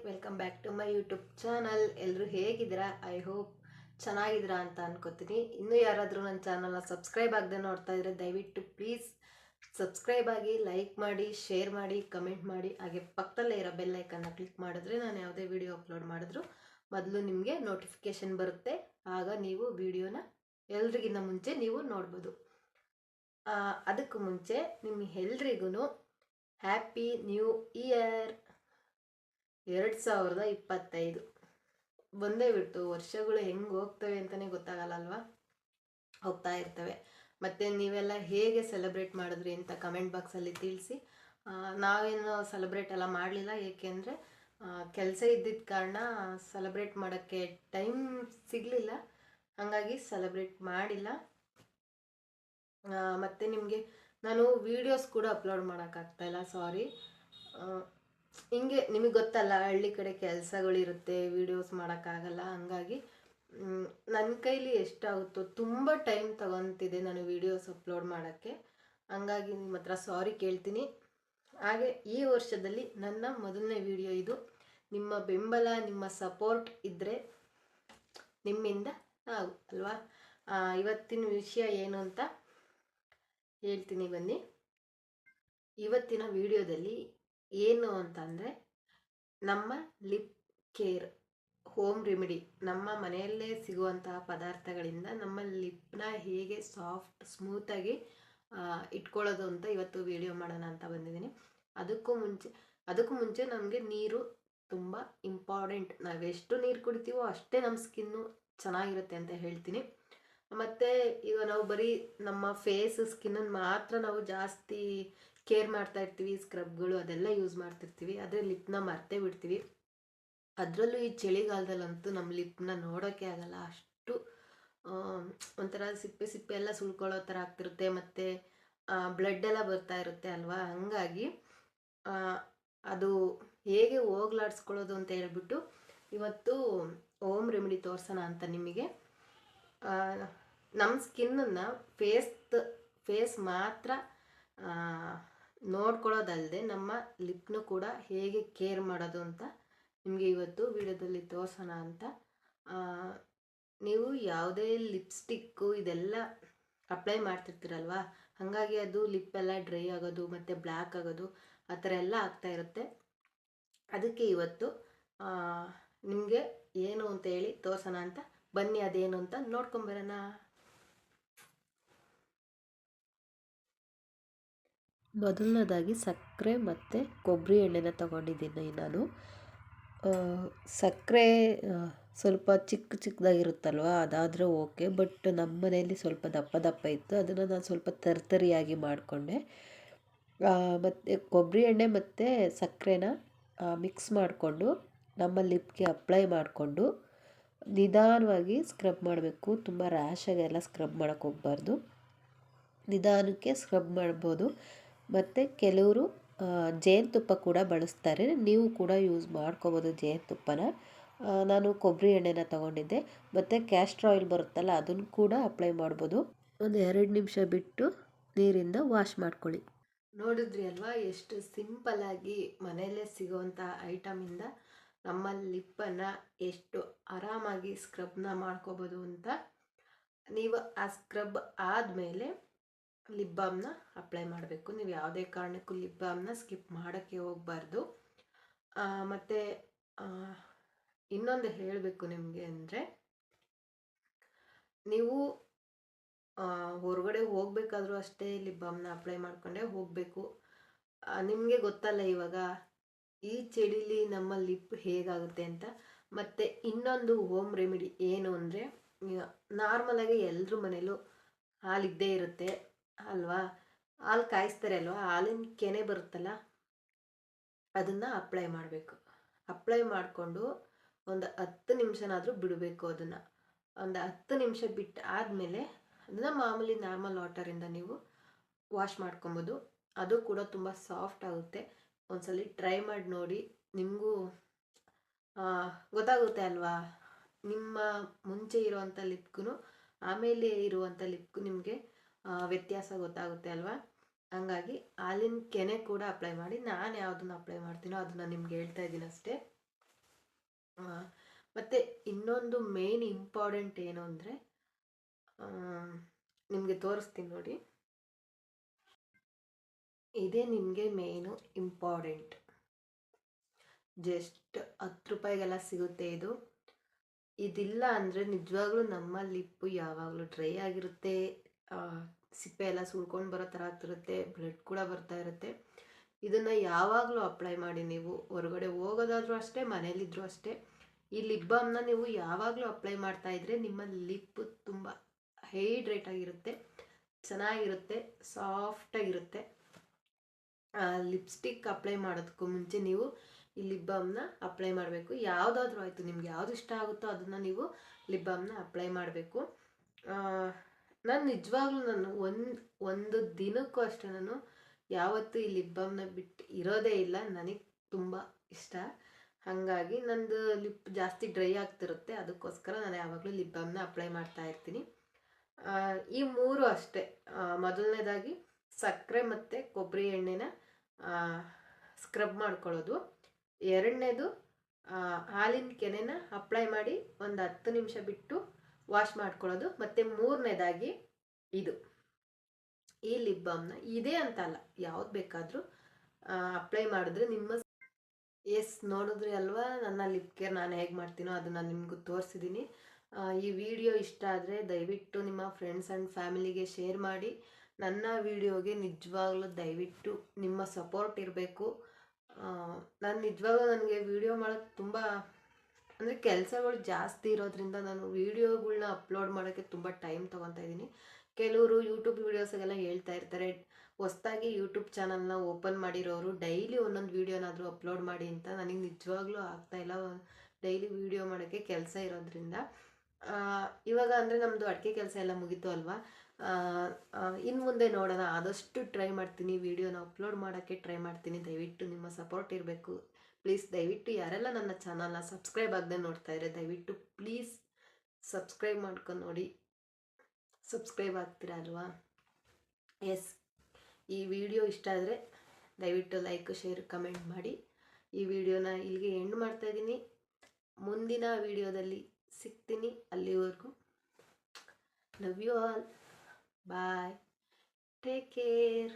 Welcome back to my YouTube channel. ಎಲ್ಲರೂ ಹೇಗಿದ್ದೀರಾ? I hope ಚೆನ್ನಾಗಿದ್ದೀರಾ ಅಂತ ಅನ್ಕೋತೀನಿ. ಇನ್ನೂ ಯಾರಾದರೂ ನನ್ನ ಚಾನಲ್ನ ಸಬ್ಸ್ಕ್ರೈಬ್ ಆಗದೆ ನೋಡ್ತಾ ಇದ್ರೆ ದಯವಿಟ್ಟು ಪ್ಲೀಸ್ ಸಬ್ಸ್ಕ್ರೈಬ್ ಆಗಿ, ಲೈಕ್ ಮಾಡಿ, ಶೇರ್ ಮಾಡಿ, ಕಮೆಂಟ್ ಮಾಡಿ. ಹಾಗೆ ಪಕ್ಕದಲ್ಲೇ ಇರೋ ಬೆಲ್ ಐಕನ್ನ ಕ್ಲಿಕ್ ಮಾಡಿದ್ರೆ ನಾನು ಯಾವುದೇ ವಿಡಿಯೋ ಅಪ್ಲೋಡ್ ಮಾಡಿದ್ರು ಮೊದಲು ನಿಮಗೆ ನೋಟಿಫಿಕೇಶನ್ ಬರುತ್ತೆ. ಆಗ ನೀವು ವಿಡಿಯೋನ ಎಲ್ರಿಗಿಂತ ಮುಂಚೆ ನೀವು ನೋಡ್ಬೋದು. ಅದಕ್ಕೂ ಮುಂಚೆ ನಿಮ್ಗೆಲ್ರಿಗೂ ಹ್ಯಾಪಿ ನ್ಯೂ ಇಯರ್ 2025 ಬಂದೇ ಬಿಟ್ಟು. ವರ್ಷಗಳು ಹೆಂಗೆ ಹೋಗ್ತವೆ ಅಂತಲೇ ಗೊತ್ತಾಗಲ್ಲ ಅಲ್ವಾ? ಹೋಗ್ತಾ ಇರ್ತವೆ. ಮತ್ತು ನೀವೆಲ್ಲ ಹೇಗೆ ಸೆಲೆಬ್ರೇಟ್ ಮಾಡಿದ್ರಿ ಅಂತ ಕಮೆಂಟ್ ಬಾಕ್ಸಲ್ಲಿ ತಿಳಿಸಿ. ನಾವೇನು ಸೆಲೆಬ್ರೇಟ್ ಎಲ್ಲ ಮಾಡಲಿಲ್ಲ, ಏಕೆಂದರೆ ಕೆಲಸ ಇದ್ದಿದ್ದ ಕಾರಣ ಸೆಲೆಬ್ರೇಟ್ ಮಾಡೋಕ್ಕೆ ಟೈಮ್ ಸಿಗಲಿಲ್ಲ, ಹಾಗಾಗಿ ಸೆಲೆಬ್ರೇಟ್ ಮಾಡಿಲ್ಲ. ಮತ್ತು ನಿಮಗೆ ನಾನು ವೀಡಿಯೋಸ್ ಕೂಡ ಅಪ್ಲೋಡ್ ಮಾಡೋಕ್ಕಾಗ್ತಾಯಿಲ್ಲ, ಸಾರಿ. ಹಿಂಗೆ ನಿಮಗೆ ಗೊತ್ತಲ್ಲ, ಹಳ್ಳಿ ಕಡೆ ಕೆಲಸಗಳಿರುತ್ತೆ, ವೀಡಿಯೋಸ್ ಮಾಡೋಕ್ಕಾಗಲ್ಲ. ಹಂಗಾಗಿ ನನ್ನ ಕೈಲಿ ಎಷ್ಟಾಗುತ್ತೋ ತುಂಬ ಟೈಮ್ ತಗೊತಿದೆ ನಾನು ವೀಡಿಯೋಸ್ ಅಪ್ಲೋಡ್ ಮಾಡೋಕ್ಕೆ. ಹಂಗಾಗಿ ನಿಮ್ಮ ಹತ್ರ ಸಾರಿ ಕೇಳ್ತೀನಿ. ಹಾಗೆ ಈ ವರ್ಷದಲ್ಲಿ ನನ್ನ ಮೊದಲನೇ ವಿಡಿಯೋ ಇದು. ನಿಮ್ಮ ಬೆಂಬಲ, ನಿಮ್ಮ ಸಪೋರ್ಟ್ ಇದ್ದರೆ ನಿಮ್ಮಿಂದ ನಾವು ಅಲ್ವಾ. ಇವತ್ತಿನ ವಿಷಯ ಏನು ಅಂತ ಹೇಳ್ತೀನಿ ಬನ್ನಿ. ಇವತ್ತಿನ ವಿಡಿಯೋದಲ್ಲಿ ಏನು ಅಂತಂದರೆ, ನಮ್ಮ ಲಿಪ್ ಕೇರ್ ಹೋಮ್ ರೆಮಿಡಿ, ನಮ್ಮ ಮನೆಯಲ್ಲೇ ಸಿಗುವಂತಹ ಪದಾರ್ಥಗಳಿಂದ ನಮ್ಮ ಲಿಪ್ನ ಹೇಗೆ ಸಾಫ್ಟ್ ಸ್ಮೂತಾಗಿ ಇಟ್ಕೊಳ್ಳೋದು ಅಂತ ಇವತ್ತು ವಿಡಿಯೋ ಮಾಡೋಣ ಅಂತ ಬಂದಿದ್ದೀನಿ. ಅದಕ್ಕೂ ಮುಂಚೆ ನಮಗೆ ನೀರು ತುಂಬ ಇಂಪಾರ್ಟೆಂಟ್. ನಾವೆಷ್ಟು ನೀರು ಕುಡಿತೀವೋ ಅಷ್ಟೇ ನಮ್ಮ ಸ್ಕಿನ್ನು ಚೆನ್ನಾಗಿರುತ್ತೆ ಅಂತ ಹೇಳ್ತೀನಿ. ಮತ್ತು ಈಗ ನಾವು ಬರೀ ನಮ್ಮ ಫೇಸ್ ಸ್ಕಿನ್ನನ್ನು ಮಾತ್ರ ನಾವು ಜಾಸ್ತಿ ಕೇರ್ ಮಾಡ್ತಾ ಇರ್ತೀವಿ, ಸ್ಕ್ರಬ್ಗಳು ಅದೆಲ್ಲ ಯೂಸ್ ಮಾಡ್ತಿರ್ತೀವಿ, ಆದರೆ ಲಿಪ್ನ ಮರ್ತೇ ಬಿಡ್ತೀವಿ. ಅದರಲ್ಲೂ ಈ ಚಳಿಗಾಲದಲ್ಲಂತೂ ನಮ್ಮ ಲಿಪ್ನ ನೋಡೋಕ್ಕೆ ಆಗಲ್ಲ, ಅಷ್ಟು ಒಂಥರ ಸಿಪ್ಪೆ ಎಲ್ಲ ಸುಳ್ಕೊಳ್ಳೋ ಥರ ಆಗ್ತಿರುತ್ತೆ. ಮತ್ತು ಬ್ಲಡ್ ಎಲ್ಲ ಬರ್ತಾ ಇರುತ್ತೆ ಅಲ್ವಾ. ಹಂಗಾಗಿ ಅದು ಹೇಗೆ ಹೋಗ್ಲಾಡಿಸ್ಕೊಳ್ಳೋದು ಅಂತ ಹೇಳ್ಬಿಟ್ಟು ಇವತ್ತು ಹೋಮ್ ರೆಮಿಡಿ ತೋರಿಸೋಣ ಅಂತ ನಿಮಗೆ. ನಮ್ಮ ಸ್ಕಿನ್ನನ್ನು ಫೇಸ್ ಮಾತ್ರ ನೋಡ್ಕೊಳ್ಳೋದಲ್ಲದೆ ನಮ್ಮ ಲಿಪ್ನು ಕೂಡ ಹೇಗೆ ಕೇರ್ ಮಾಡೋದು ಅಂತ ನಿಮಗೆ ಇವತ್ತು ವಿಡಿಯೋದಲ್ಲಿ ತೋರಿಸೋಣ ಅಂತ. ನೀವು ಯಾವುದೇ ಲಿಪ್ಸ್ಟಿಕ್ಕು ಇದೆಲ್ಲ ಅಪ್ಲೈ ಮಾಡ್ತಿರ್ತೀರಲ್ವ, ಹಾಗಾಗಿ ಅದು ಲಿಪ್ಪೆಲ್ಲ ಡ್ರೈ ಆಗೋದು ಮತ್ತು ಬ್ಲ್ಯಾಕ್ ಆಗೋದು ಆ ಥರ ಎಲ್ಲ ಆಗ್ತಾ ಇರುತ್ತೆ. ಅದಕ್ಕೆ ಇವತ್ತು ನಿಮಗೆ ಏನು ಅಂತ ಹೇಳಿ ತೋರಿಸೋಣ ಅಂತ ಬನ್ನಿ. ಅದೇನು ಅಂತ ನೋಡ್ಕೊಂಬರೋಣ. ಮೊದಲನೇದಾಗಿ ಸಕ್ಕರೆ ಮತ್ತು ಕೊಬ್ಬರಿ ಎಣ್ಣೆನ ತಗೊಂಡಿದ್ದೀನಿ ನಾನು. ಸಕ್ಕರೆ ಸ್ವಲ್ಪ ಚಿಕ್ಕದಾಗಿರುತ್ತಲ್ವ, ಅದಾದರೆ ಓಕೆ. ಬಟ್ ನಮ್ಮ ಮನೆಯಲ್ಲಿ ಸ್ವಲ್ಪ ದಪ್ಪ ಇತ್ತು, ಅದನ್ನು ನಾನು ಸ್ವಲ್ಪ ತರಿಯಾಗಿ ಮಾಡಿಕೊಂಡೆ. ಮತ್ತು ಕೊಬ್ಬರಿ ಎಣ್ಣೆ ಮತ್ತು ಸಕ್ಕರೆನ ಮಿಕ್ಸ್ ಮಾಡಿಕೊಂಡು ನಮ್ಮ ಲಿಪ್ಗೆ ಅಪ್ಲೈ ಮಾಡಿಕೊಂಡು ನಿಧಾನವಾಗಿ ಸ್ಕ್ರಬ್ ಮಾಡಬೇಕು. ತುಂಬ ರ್ಯಾಶಾಗೆಲ್ಲ ಸ್ಕ್ರಬ್ ಮಾಡೋಕ್ಕೆ ಹೋಗಬಾರ್ದು, ನಿಧಾನಕ್ಕೆ ಸ್ಕ್ರಬ್ ಮಾಡ್ಬೋದು. ಮತ್ತು ಕೆಲವರು ಜೇನುತುಪ್ಪ ಕೂಡ ಬಳಸ್ತಾರೆ, ನೀವು ಕೂಡ ಯೂಸ್ ಮಾಡ್ಕೋಬೋದು ಜೇನುತುಪ್ಪನ. ನಾನು ಕೊಬ್ಬರಿ ಎಣ್ಣೆನ ತೊಗೊಂಡಿದ್ದೆ. ಮತ್ತು ಕ್ಯಾಸ್ಟ್ರ್ ಆಯಿಲ್ ಬರುತ್ತಲ್ಲ, ಅದನ್ನು ಕೂಡ ಅಪ್ಲೈ ಮಾಡ್ಬೋದು. ಒಂದು 2 ನಿಮಿಷ ಬಿಟ್ಟು ನೀರಿಂದ ವಾಶ್ ಮಾಡ್ಕೊಳ್ಳಿ. ನೋಡಿದ್ರಿ ಅಲ್ವಾ, ಎಷ್ಟು ಸಿಂಪಲ್ಲಾಗಿ ಮನೆಯಲ್ಲೇ ಸಿಗೋವಂಥ ಐಟಮಿಂದ ನಮ್ಮ ಲಿಪ್ಪನ್ನು ಎಷ್ಟು ಆರಾಮಾಗಿ ಸ್ಕ್ರಬ್ನ ಮಾಡ್ಕೋಬೋದು ಅಂತ. ನೀವು ಆ ಸ್ಕ್ರಬ್ ಆದಮೇಲೆ ಲಿಪ್ ಬಾಮ್ನ ಅಪ್ಲೈ ಮಾಡಬೇಕು. ನೀವು ಯಾವುದೇ ಕಾರಣಕ್ಕೂ ಲಿಪ್ ಬಾಮ್ನ ಸ್ಕಿಪ್ ಮಾಡೋಕ್ಕೆ ಹೋಗಬಾರ್ದು. ಮತ್ತು ಇನ್ನೊಂದು ಹೇಳಬೇಕು ನಿಮಗೆ ಅಂದರೆ, ನೀವು ಹೊರಗಡೆ ಹೋಗಬೇಕಾದ್ರೂ ಅಷ್ಟೇ ಲಿಪ್ ಬಾಮ್ನ ಅಪ್ಲೈ ಮಾಡ್ಕೊಂಡೇ ಹೋಗಬೇಕು. ನಿಮಗೆ ಗೊತ್ತಲ್ಲ ಇವಾಗ ಈ ಚಳಿಲಿ ನಮ್ಮ ಲಿಪ್ ಹೇಗಾಗುತ್ತೆ ಅಂತ. ಮತ್ತು ಇನ್ನೊಂದು ಹೋಮ್ ರೆಮಿಡಿ ಏನು ಅಂದರೆ, ನಾರ್ಮಲಾಗಿ ಎಲ್ಲರ ಮನೇಲೂ ಹಾಲಿದ್ದೇ ಇರುತ್ತೆ ಅಲ್ವಾ. ಹಾಲು ಕಾಯಿಸ್ತಾರೆ ಅಲ್ವಾ, ಹಾಲಿನ ಕೆನೆ ಬರುತ್ತಲ್ಲ, ಅದನ್ನು ಅಪ್ಲೈ ಮಾಡಬೇಕು. ಅಪ್ಲೈ ಮಾಡಿಕೊಂಡು ಒಂದು 10 ನಿಮಿಷನಾದರೂ ಬಿಡಬೇಕು. ಅದನ್ನು ಒಂದು 10 ನಿಮಿಷ ಬಿಟ್ಟು ಆದಮೇಲೆ ಅದನ್ನು ಮಾಮೂಲಿ ನಾರ್ಮಲ್ ವಾಟರಿಂದ ನೀವು ವಾಶ್ ಮಾಡ್ಕೊಬೋದು. ಅದು ಕೂಡ ತುಂಬ ಸಾಫ್ಟ್ ಆಗುತ್ತೆ. ಒಂದ್ಸಲಿ ಟ್ರೈ ಮಾಡಿ ನೋಡಿ, ನಿಮಗೂ ಗೊತ್ತಾಗುತ್ತೆ ಅಲ್ವಾ. ನಿಮ್ಮ ಮುಂಚೆ ಇರುವಂಥ ಲಿಪ್ಗೂ ಆಮೇಲೆ ಇರುವಂಥ ಲಿಪ್ಗೂ ನಿಮಗೆ ವ್ಯತ್ಯಾಸ ಗೊತ್ತಾಗುತ್ತೆ ಅಲ್ವಾ. ಹಂಗಾಗಿ ಹಾಲಿನ ಕೆನೆ ಕೂಡ ಅಪ್ಲೈ ಮಾಡಿ. ನಾನು ಯಾವುದನ್ನು ಅಪ್ಲೈ ಮಾಡ್ತೀನೋ ಅದನ್ನು ನಿಮ್ಗೆ ಹೇಳ್ತಾ ಇದ್ದೀನಿ ಅಷ್ಟೇ. ಮತ್ತು ಇನ್ನೊಂದು ಮೇನ್ ಇಂಪಾರ್ಟೆಂಟ್ ಏನು ಅಂದರೆ ನಿಮಗೆ ತೋರಿಸ್ತೀನಿ ನೋಡಿ. ಇದೇ ನಿಮಗೆ ಮೇನು ಇಂಪಾರ್ಟೆಂಟ್. ಜಸ್ಟ್ 10 ರೂಪಾಯಿಗೆಲ್ಲ ಸಿಗುತ್ತೆ ಇದು. ಇದಿಲ್ಲ ಅಂದರೆ ನಿಜವಾಗ್ಲೂ ನಮ್ಮ ಲಿಪ್ಪು ಯಾವಾಗಲೂ ಡ್ರೈ ಆಗಿರುತ್ತೆ, ಸಿಪ್ಪೆ ಎಲ್ಲ ಸುಳ್ಕೊಂಡು ಬರೋ ಥರ ಆಗ್ತಿರುತ್ತೆ, ಬ್ಲಡ್ ಕೂಡ ಬರ್ತಾ ಇರುತ್ತೆ. ಇದನ್ನು ಯಾವಾಗಲೂ ಅಪ್ಲೈ ಮಾಡಿ. ನೀವು ಹೊರಗಡೆ ಹೋಗೋದಾದ್ರೂ ಅಷ್ಟೇ, ಮನೇಲಿದ್ದರೂ ಅಷ್ಟೇ, ಈ ಲಿಪ್ ಬಾಮ್ನ ನೀವು ಯಾವಾಗಲೂ ಅಪ್ಲೈ ಮಾಡ್ತಾ ಇದ್ರೆ ನಿಮ್ಮ ಲಿಪ್ಪು ತುಂಬ ಹೈಡ್ರೇಟ್ ಆಗಿರುತ್ತೆ, ಚೆನ್ನಾಗಿರುತ್ತೆ, ಸಾಫ್ಟಾಗಿರುತ್ತೆ. ಲಿಪ್ಸ್ಟಿಕ್ ಅಪ್ಲೈ ಮಾಡೋದಕ್ಕೂ ಮುಂಚೆ ನೀವು ಈ ಲಿಪ್ ಬಾಮ್ನ ಅಪ್ಲೈ ಮಾಡಬೇಕು. ಯಾವುದಾದ್ರೂ ಆಯಿತು, ನಿಮ್ಗೆ ಯಾವುದು ಇಷ್ಟ ಆಗುತ್ತೋ ಅದನ್ನು ನೀವು ಲಿಪ್ ಬಾಮ್ನ ಅಪ್ಲೈ ಮಾಡಬೇಕು. ನಾನು ನಿಜವಾಗ್ಲೂ ಒಂದು ದಿನಕ್ಕೂ ಅಷ್ಟೇ ನಾನು ಯಾವತ್ತೂ ಈ ಲಿಪ್ ಬಾಮ್ನ ಬಿಟ್ಟು ಇರೋದೇ ಇಲ್ಲ. ನನಗೆ ತುಂಬ ಇಷ್ಟ. ಹಾಗಾಗಿ ನಂದು ಲಿಪ್ ಜಾಸ್ತಿ ಡ್ರೈ ಆಗ್ತಿರುತ್ತೆ, ಅದಕ್ಕೋಸ್ಕರ ನಾನು ಯಾವಾಗಲೂ ಲಿಪ್ ಬಾಮ್ನ ಅಪ್ಲೈ ಮಾಡ್ತಾ ಇರ್ತೀನಿ. ಈ 3 ಅಷ್ಟೇ. ಮೊದಲನೇದಾಗಿ ಸಕ್ಕರೆ ಮತ್ತು ಕೊಬ್ಬರಿ ಎಣ್ಣೆನ ಸ್ಕ್ರಬ್ ಮಾಡ್ಕೊಳ್ಳೋದು. ಎರಡನೇದು ಹಾಲಿನ ಕೆನೆನ ಅಪ್ಲೈ ಮಾಡಿ ಒಂದು 10 ನಿಮಿಷ ಬಿಟ್ಟು ವಾಶ್ ಮಾಡ್ಕೊಳ್ಳೋದು. ಮತ್ತು ಮೂರನೇದಾಗಿ ಇದು ಈ ಲಿಪ್ ಬಾಮ್ನ ಇದೇ ಅಂತ ಅಲ್ಲ, ಯಾವ್ದು ಬೇಕಾದರೂ ಅಪ್ಲೈ ಮಾಡಿದ್ರೆ ನಿಮ್ಮ ನೋಡಿದ್ರಿ ಅಲ್ವಾ ನನ್ನ ಲಿಪ್ ಕೇರ್ ನಾನು ಹೇಗೆ ಮಾಡ್ತೀನೋ ಅದನ್ನು ನಿಮಗೂ ತೋರಿಸಿದ್ದೀನಿ. ಈ ವಿಡಿಯೋ ಇಷ್ಟ ಆದರೆ ದಯವಿಟ್ಟು ನಿಮ್ಮ ಫ್ರೆಂಡ್ಸ್ ಆ್ಯಂಡ್ ಫ್ಯಾಮಿಲಿಗೆ ಶೇರ್ ಮಾಡಿ. ನನ್ನ ವಿಡಿಯೋಗೆ ನಿಜವಾಗ್ಲೂ ದಯವಿಟ್ಟು ನಿಮ್ಮ ಸಪೋರ್ಟ್ ಇರಬೇಕು. ನಾನು ನಿಜವಾಗ್ಲೂ ನನಗೆ ವಿಡಿಯೋ ಮಾಡೋಕ್ಕೆ ತುಂಬ ಅಂದರೆ ಕೆಲಸಗಳು ಜಾಸ್ತಿ ಇರೋದ್ರಿಂದ ನಾನು ವೀಡಿಯೋಗಳ್ನ ಅಪ್ಲೋಡ್ ಮಾಡೋಕ್ಕೆ ತುಂಬ ಟೈಮ್ ತೊಗೊತಾ ಇದ್ದೀನಿ. ಕೆಲವರು ಯೂಟ್ಯೂಬ್ ವೀಡಿಯೋಸಾಗೆಲ್ಲ ಹೇಳ್ತಾ ಇರ್ತಾರೆ, ಹೊಸ್ದಾಗಿ ಯೂಟ್ಯೂಬ್ ಚಾನಲ್ನ ಓಪನ್ ಮಾಡಿರೋರು ಡೈಲಿ ಒಂದೊಂದು ವೀಡಿಯೋನಾದರೂ ಅಪ್ಲೋಡ್ ಮಾಡಿ ಅಂತ. ನನಗೆ ನಿಜವಾಗ್ಲೂ ಆಗ್ತಾಯಿಲ್ಲ ಡೈಲಿ ವೀಡಿಯೋ ಮಾಡೋಕ್ಕೆ, ಕೆಲಸ ಇರೋದ್ರಿಂದ. ಇವಾಗ ಅಂದರೆ ನಮ್ಮದು ಅಡುಗೆ ಕೆಲಸ ಎಲ್ಲ ಮುಗೀತು ಅಲ್ವಾ, ಇನ್ನು ಮುಂದೆ ನೋಡೋಣ. ಆದಷ್ಟು ಟ್ರೈ ಮಾಡ್ತೀನಿ, ವೀಡಿಯೋನ ಅಪ್ಲೋಡ್ ಮಾಡೋಕ್ಕೆ ಟ್ರೈ ಮಾಡ್ತೀನಿ. ದಯವಿಟ್ಟು ನಿಮ್ಮ ಸಪೋರ್ಟ್ ಇರಬೇಕು ಪ್ಲೀಸ್. ದಯವಿಟ್ಟು ಯಾರೆಲ್ಲ ನನ್ನ ಚಾನಲ್ನ ಸಬ್ಸ್ಕ್ರೈಬ್ ಆಗದೆ ನೋಡ್ತಾ ಇದ್ದಾರೆ ದಯವಿಟ್ಟು ಪ್ಲೀಸ್ ಸಬ್ಸ್ಕ್ರೈಬ್ ಮಾಡ್ಕೊಂಡು ನೋಡಿ. ಸಬ್ಸ್ಕ್ರೈಬ್ ಆಗ್ತೀರಾ ಅಲ್ವಾ? ಎಸ್. ಈ ವಿಡಿಯೋ ಇಷ್ಟ ಆದರೆ ದಯವಿಟ್ಟು ಲೈಕ್, ಶೇರ್, ಕಮೆಂಟ್ ಮಾಡಿ. ಈ ವಿಡಿಯೋನ ಇಲ್ಲಿಗೆ ಎಂಡ್ ಮಾಡ್ತಾಯಿದ್ದೀನಿ. ಮುಂದಿನ ವಿಡಿಯೋದಲ್ಲಿ ಸಿಗ್ತೀನಿ. ಅಲ್ಲಿವರೆಗೂ love you all. Bye. Take care.